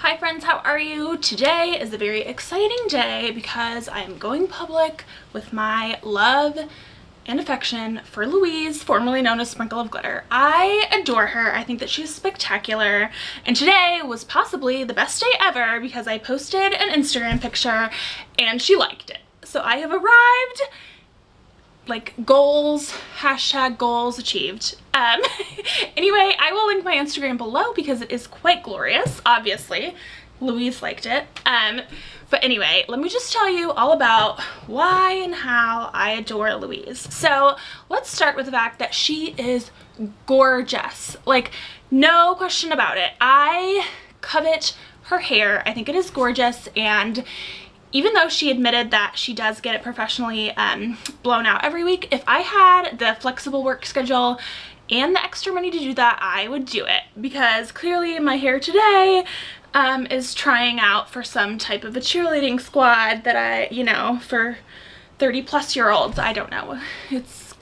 Hi friends, how are you? Today is a very exciting day because I am going public with my love and affection for Louise, formerly known as Sprinkle of Glitter. I adore her. I think that she's spectacular. And today was possibly the best day ever because I posted an Instagram picture and she liked it. So I have arrived, like goals, hashtag goals achieved. Anyway, I will link my Instagram below because it is quite glorious, obviously. Louise liked it. But anyway, let me just tell you all about why and how I adore Louise. So let's start with the fact that she is gorgeous. Like, no question about it. I covet her hair. I think it is gorgeous, and even though she admitted that she does get it professionally blown out every week, if I had the flexible work schedule and the extra money to do that, I would do it, because clearly my hair today is trying out for some type of a cheerleading squad that for 30-plus-year-olds, I don't know. It's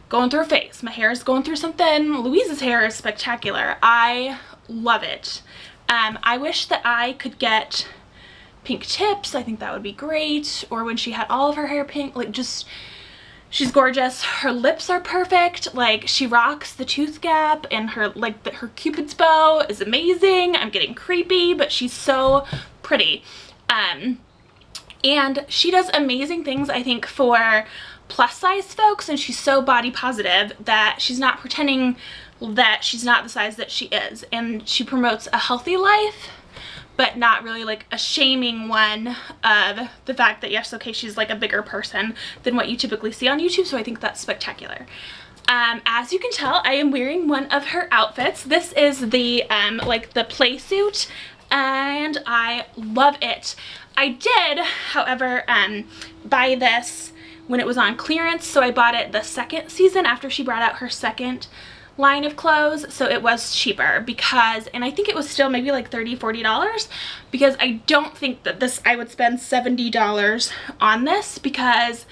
going through a phase. My hair is going through something. Louise's hair is spectacular. I love it. I wish that I could get pink tips. I think that would be great. Or when she had all of her hair pink, like, just, she's gorgeous. Her lips are perfect. Like, she rocks the tooth gap, and her, like, her Cupid's bow is amazing. I'm getting creepy, but she's so pretty. And she does amazing things, I think, for plus size folks, and she's so body positive that she's not pretending that she's not the size that she is. And she promotes a healthy life, but not really like a shaming one of the fact that, yes, okay, she's like a bigger person than what you typically see on YouTube, so I think that's spectacular. As you can tell, I am wearing one of her outfits. This is the, like, the play suit, and I love it. I did, however, buy this when it was on clearance, so I bought it the second season after she brought out her second line of clothes, so it was cheaper, because, and I think it was still maybe like $30-40, because I don't think that this, I would spend $70 on this, because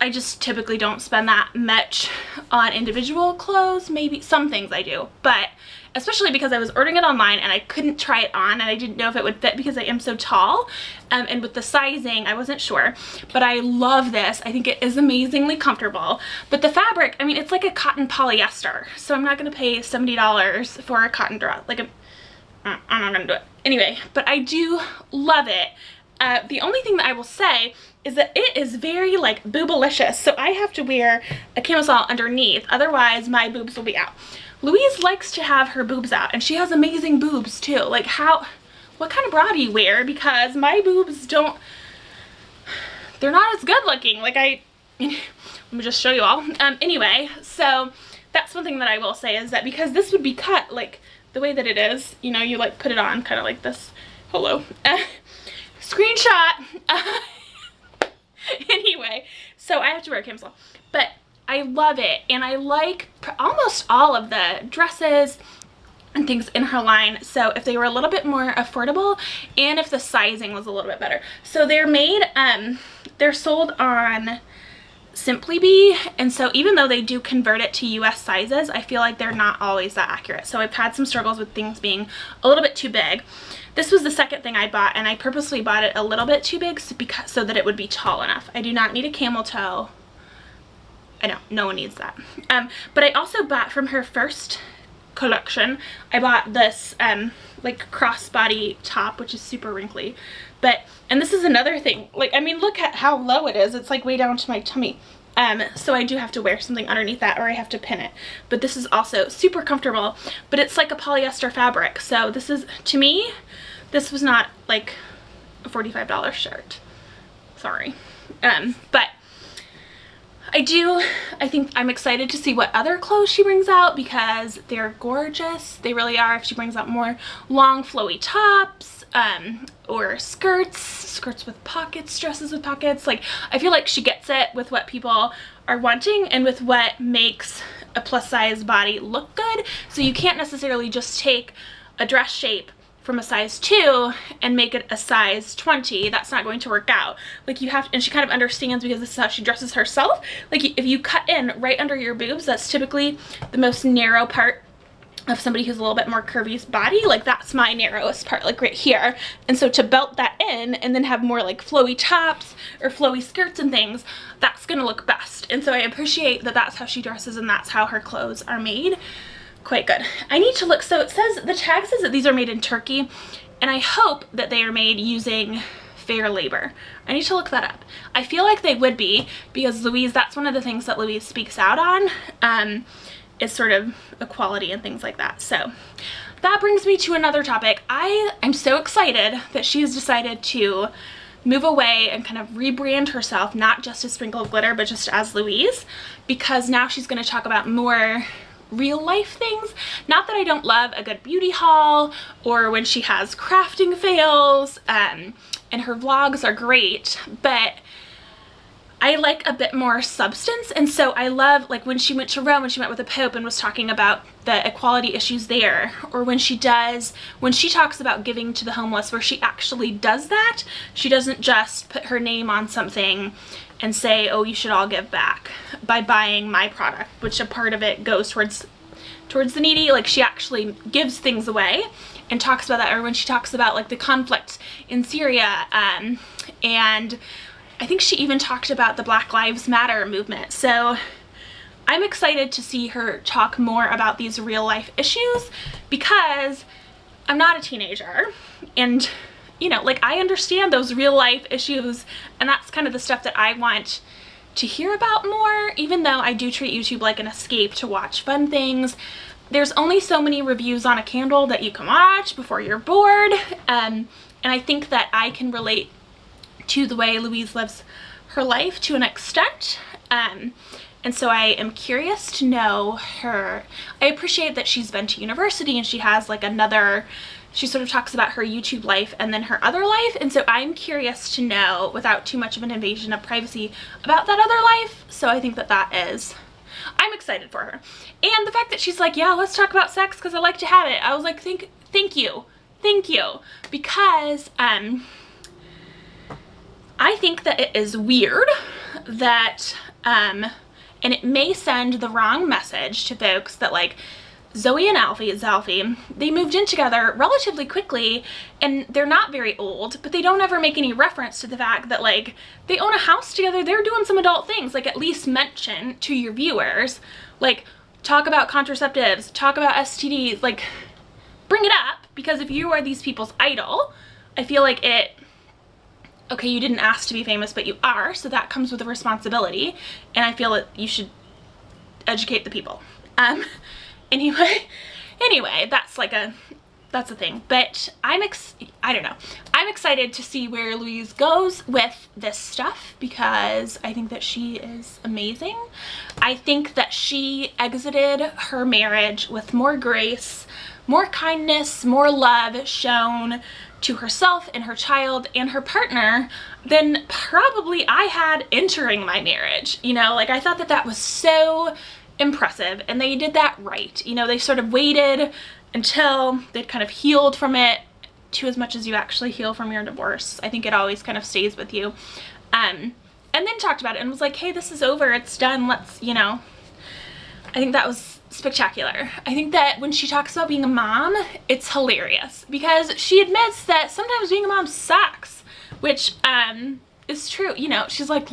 I just typically don't spend that much on individual clothes. Maybe some things I do, but especially because I was ordering it online and I couldn't try it on, and I didn't know if it would fit because I am so tall, and with the sizing I wasn't sure. But I love this. I think it is amazingly comfortable, but the fabric, I mean, it's like a cotton polyester, so I'm not gonna pay $70 for a cotton dress. Like, I'm not gonna do it anyway, but I do love it. The only thing that I will say is that it is very, like, boobalicious, so I have to wear a camisole underneath, otherwise my boobs will be out. Louise likes to have her boobs out, and she has amazing boobs too. Like, what kind of bra do you wear? Because my boobs don't, they're not as good looking. Like, let me just show you all. Anyway, so that's one thing that I will say, is that because this would be cut, like, the way that it is, you know, you, like, put it on kind of like this. Hello. Screenshot. Anyway, so I have to wear a camisole, but I love it, and I like almost all of the dresses and things in her line, so if they were a little bit more affordable, and if the sizing was a little bit better. So they're made, they're sold on Simply Be, and so even though they do convert it to US sizes, I feel like they're not always that accurate. So I've had some struggles with things being a little bit too big. This was the second thing I bought, and I purposely bought it a little bit too big so that it would be tall enough. I do not need a camel toe. I know, no one needs that. But I also bought from her first collection, I bought this like crossbody top, which is super wrinkly. And this is another thing, like, I mean, look at how low it is. It's like way down to my tummy. So I do have to wear something underneath that, or I have to pin it. But this is also super comfortable, but it's like a polyester fabric. So this is, to me, this was not like a $45 shirt. Sorry. But I think I'm excited to see what other clothes she brings out, because they're gorgeous. They really are. If she brings out more long flowy tops, or skirts with pockets, dresses with pockets, like, I feel like she gets it with what people are wanting and with what makes a plus size body look good. So you can't necessarily just take a dress shape from a size 2 and make it a size 20. That's not going to work out. Like, you have, and she kind of understands, because this is how she dresses herself. Like, if you cut in right under your boobs, that's typically the most narrow part of somebody who's a little bit more curvy body. Like that's my narrowest part, like right here. And so to belt that in and then have more like flowy tops or flowy skirts and things, that's gonna look best. And so I appreciate that that's how she dresses and that's how her clothes are made. Quite good. I need to look, so it says, the tag says that these are made in Turkey, and I hope that they are made using fair labor. I need to look that up. I feel like they would be, because Louise, that's one of the things that Louise speaks out on, is sort of equality and things like that. So that brings me to another topic. I'm so excited that she has decided to move away and kind of rebrand herself, not just as Sprinkle of Glitter, but just as Louise, because now she's going to talk about more real life things. Not that I don't love a good beauty haul or when she has crafting fails, and her vlogs are great, but I like a bit more substance. And so I love, like when she went to Rome and she met with the Pope and was talking about the equality issues there, or when she talks about giving to the homeless, where she actually does that. She doesn't just put her name on something and say, oh, you should all give back by buying my product, which a part of it goes towards the needy. Like she actually gives things away and talks about that. Or when she talks about like the conflict in Syria, and I think she even talked about the Black Lives Matter movement. So I'm excited to see her talk more about these real life issues, because I'm not a teenager, and you know, like I understand those real life issues, and that's kind of the stuff that I want to hear about more, even though I do treat YouTube like an escape to watch fun things. There's only so many reviews on a candle that you can watch before you're bored, and I think that I can relate to the way Louise lives her life to an extent, and so I am curious to know her. I appreciate that she's been to university and she has like she sort of talks about her YouTube life and then her other life, and so I'm curious to know, without too much of an invasion of privacy, about that other life. So I think I'm excited for her. And the fact that she's like, yeah, let's talk about sex because I like to have it. I was like, thank you, because I think that it is weird that, and it may send the wrong message to folks, that like Zoe and Zalfie, they moved in together relatively quickly and they're not very old, but they don't ever make any reference to the fact that like they own a house together, they're doing some adult things. Like at least mention to your viewers, like talk about contraceptives, talk about STDs, like bring it up, because if you are these people's idol, I feel like okay, you didn't ask to be famous, but you are, so that comes with a responsibility, and I feel that you should educate the people. Anyway, that's a thing, but I don't know. I'm excited to see where Louise goes with this stuff, because I think that she is amazing. I think that she exited her marriage with more grace, more kindness, more love shown to herself and her child and her partner than probably I had entering my marriage. You know, like I thought that was so impressive, and they did that right. You know, they sort of waited until they'd kind of healed from it, to as much as you actually heal from your divorce. I think it always kind of stays with you. And then talked about it and was like, hey, this is over, it's done, let's, you know. I think that was spectacular. I think that when she talks about being a mom, it's hilarious, because she admits that sometimes being a mom sucks, which is true. You know, she's like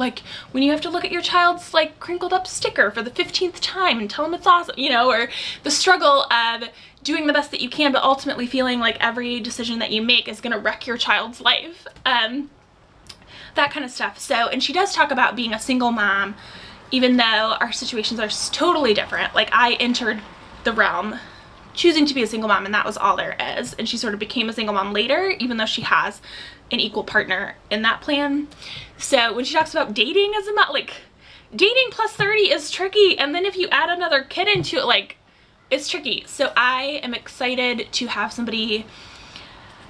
when you have to look at your child's like crinkled up sticker for the 15th time and tell them it's awesome, you know, or the struggle of doing the best that you can, but ultimately feeling like every decision that you make is gonna wreck your child's life, that kind of stuff. So, and she does talk about being a single mom, even though our situations are totally different. Like I entered the realm choosing to be a single mom, and that was all there is, and she sort of became a single mom later, even though she has an equal partner in that plan. So when she talks about dating as a mom, like dating plus 30 is tricky, and then if you add another kid into it, like it's tricky. So I am excited to have somebody,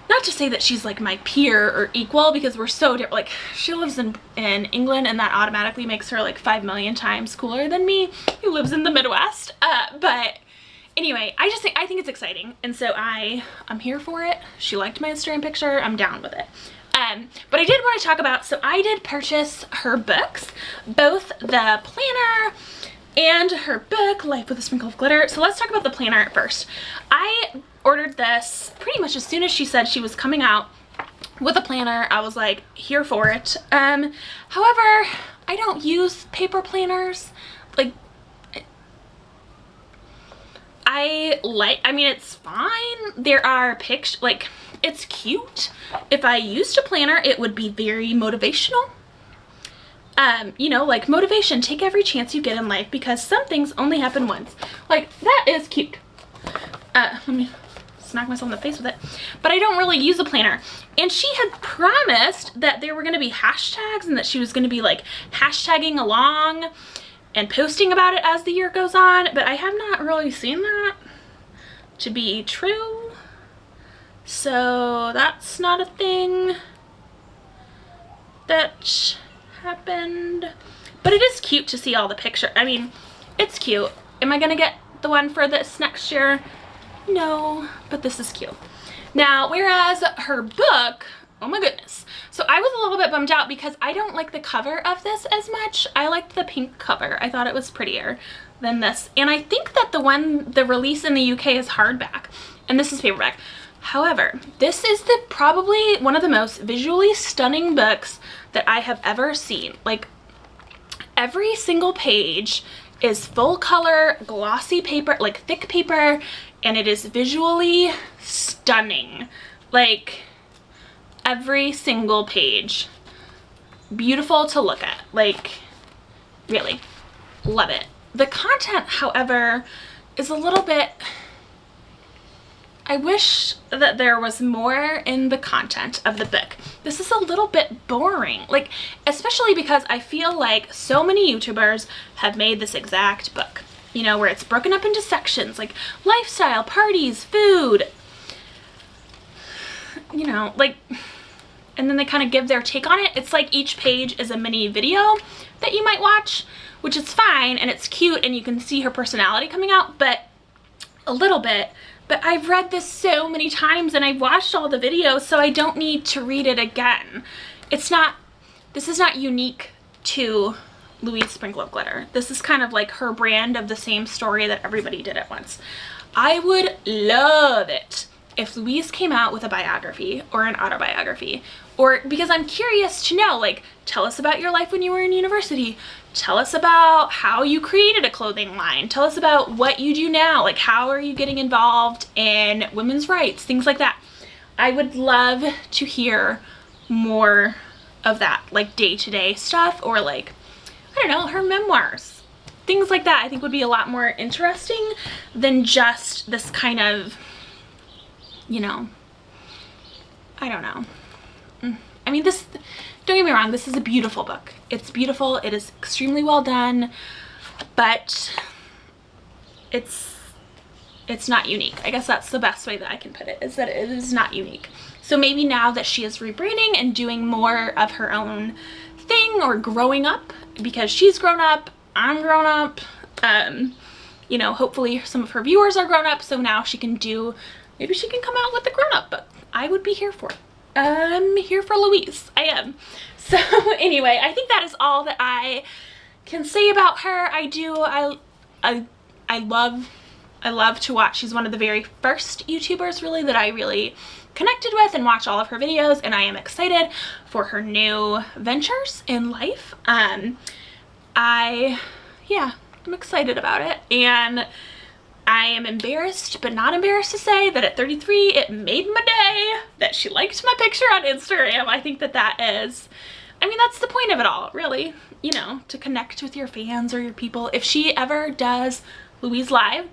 not to say that she's like my peer or equal, because we're so different. Like she lives in England, and that automatically makes her like 5 million times cooler than me, who lives in the Midwest. But anyway, I think it's exciting, and so I'm here for it. She liked my Instagram picture, I'm down with it. But I did want to talk about, so I did purchase her books, both the planner and her book, Life with a Sprinkle of Glitter. So let's talk about the planner first. I ordered this pretty much as soon as she said she was coming out with a planner. I was like, here for it. However, I don't use paper planners. Like, I mean, it's fine. There are pictures, like, it's cute. If I used a planner, it would be very motivational. You know, like motivation, take every chance you get in life because some things only happen once. Like, that is cute. Let me smack myself in the face with it. But I don't really use a planner. And she had promised that there were going to be hashtags and that she was going to be like hashtagging along and posting about it as the year goes on. But I have not really seen that to be true. So that's not a thing that happened. But it is cute to see all the pictures. I mean, it's cute. Am I gonna get the one for this next year? No, but this is cute. Now, whereas her book, oh my goodness. So I was a little bit bummed out because I don't like the cover of this as much. I liked the pink cover. I thought it was prettier than this. And I think that the release in the UK is hardback and this is paperback. However, this is probably one of the most visually stunning books that I have ever seen. Like, every single page is full color, glossy paper, like thick paper, and it is visually stunning. Like, every single page. Beautiful to look at. Like, really. Love it. The content, however, is a little bit... I wish that there was more in the content of the book. This is a little bit boring, like, especially because I feel like so many YouTubers have made this exact book, you know, where it's broken up into sections, like lifestyle, parties, food, you know, like, and then they kind of give their take on it. It's like each page is a mini video that you might watch, which is fine, and it's cute, and you can see her personality coming out, but a little bit. But I've read this so many times and I've watched all the videos, so I don't need to read it again. This is not unique to Louise Sprinkle of Glitter. This is kind of like her brand of the same story that everybody did at once. I would love it if Louise came out with a biography or an autobiography, or because I'm curious to know, like, tell us about your life when you were in university. Tell us about how you created a clothing line. Tell us about what you do now. Like, how are you getting involved in women's rights? Things like that. I would love to hear more of that, like day-to-day stuff, or like, I don't know, her memoirs. Things like that I think would be a lot more interesting than just this kind of, you know, I don't know. I mean, this, don't get me wrong, this is a beautiful book. It's beautiful, it is extremely well done, but it's not unique. I guess that's the best way that I can put it, is that it is not unique. So maybe now that she is rebranding and doing more of her own thing, or growing up, because she's grown up, I'm grown up, you know, hopefully some of her viewers are grown up, so now she can do, maybe she can come out with a grown-up book. I would be here for it. I'm here for Louise. I am. So anyway, I think that is all that I can say about her. I love to watch. She's one of the very first YouTubers really that I really connected with and watch all of her videos, and I am excited for her new ventures in life. Yeah, I'm excited about it, and I am embarrassed, but not embarrassed to say that at 33, it made my day that she liked my picture on Instagram. I think that that is, I mean, that's the point of it all, really, you know, to connect with your fans or your people. If she ever does Louise Live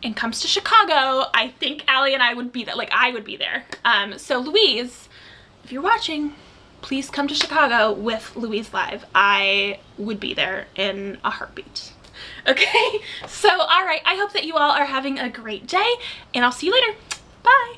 and comes to Chicago, I think Allie and I would be there, like I would be there. So Louise, if you're watching, please come to Chicago with Louise Live. I would be there in a heartbeat. Okay, so all right, I hope that you all are having a great day, and I'll see you later. Bye.